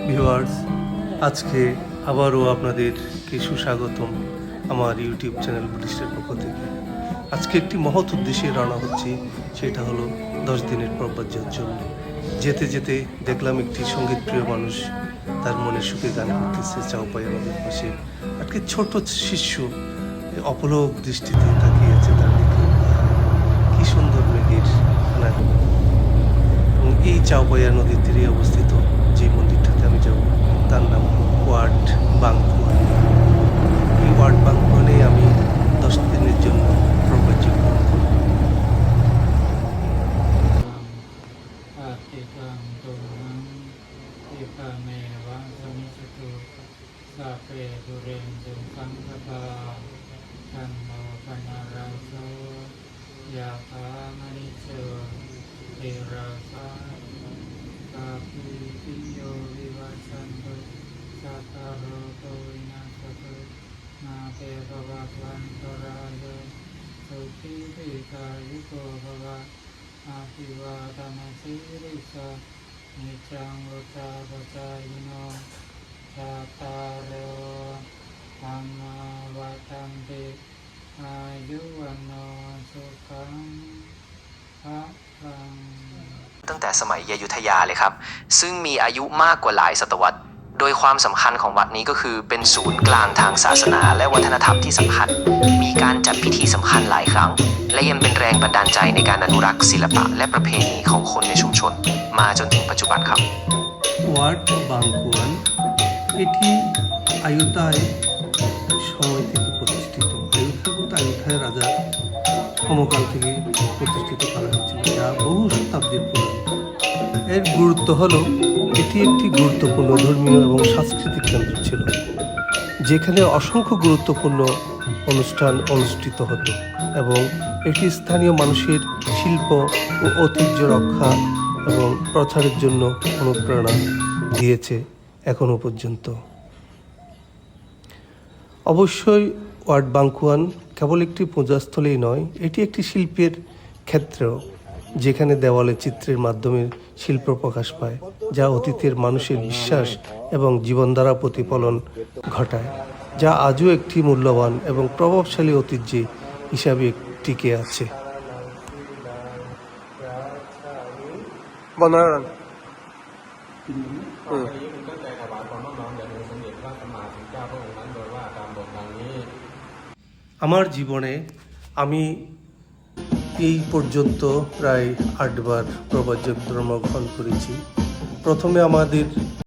Viewers, আজকে আবারও আপনাদেরকে সুস্বাগতম আমার ইউটিউব চ্যানেল বুদ্ধিস্টের পক্ষ থেকে। আজকে একটি মহৎ উদ্দেশ্যে রওনা হচ্ছি, সেটা হলো 10 দিনের প্রব্রজের জন্য। যেতে যেতে দেখলাম একটি সঙ্গীত প্রিয় মানুষ তার মনের সুখে গান করতেছে চাউপাই নদীর পাশে। আজকে ছোট শিষ্য অপলক দৃষ্টিতে তাকিয়েছে তার দিকে। কি সুন্দর মেঘের নাম। এই চাউপাইয়া নদীর তীরে অবস্থিত যে মন্দিরটাতে আমি যাব তার নাম ওয়াট বাংকুয়ান। এই ওয়াট বাংকুয়ানে আমি 10 দিনের জন্য প্রব্রজ গ্রহণ করব।ตั้งแต่สมัยอยุธยาเลยครับซึ่งมีอายุมากกว่าหลายศตวรรษโดยความสำคัญของวัดนี้ก็คือเป็นศูนย์กลางทางศาสนาและวัฒนธรรมที่สำคัญมีการจัดพิธีสำคัญหลายครั้งและยังเป็นแรงบันดาลใจในการอนุรักษ์ศิลปะและประเพณีของคนในชุมชนมาจนถึงปัจจุบันครับওয়াট বাংকুয়ান এটি আয়ুতায় সময় থেকে প্রতিষ্ঠিত। আয়ুথা বলতে আয়ুথায় রাজা সমকাল থেকে প্রতিষ্ঠিত করা হয়েছিল, যা বহু শতাব্দীর পুরানো। এর গুরুত্ব হলো এটি একটি গুরুত্বপূর্ণ ধর্মীয় এবং সাংস্কৃতিক কেন্দ্র ছিল, যেখানে অসংখ্য গুরুত্বপূর্ণ অনুষ্ঠান অনুষ্ঠিত হতো এবং এটি স্থানীয় মানুষের শিল্প ও ঐতিহ্য রক্ষা এবং প্রচারের জন্য অনুপ্রেরণা দিয়েছে এখনো পর্যন্ত। অবশ্যই ওয়াট বাংকুয়ান কেবল একটি পূজাস্থলেই নয়, এটি একটি শিল্পের ক্ষেত্র, যেখানে দেওয়ালে চিত্রের মাধ্যমে শিল্প প্রকাশ পায়, যা অতীতের মানুষের বিশ্বাস এবং জীবনধারা প্রতিফলন ঘটায়, যা আজও একটি মূল্যবান এবং প্রভাবশালী ঐতিহ্য হিসাবে টিকে আছে। আমার জীবনে আমি এই পর্যন্ত প্রায় 8 বার প্রব্রজ ধর্ম গ্রহণ করেছি। প্রথমে আমাদের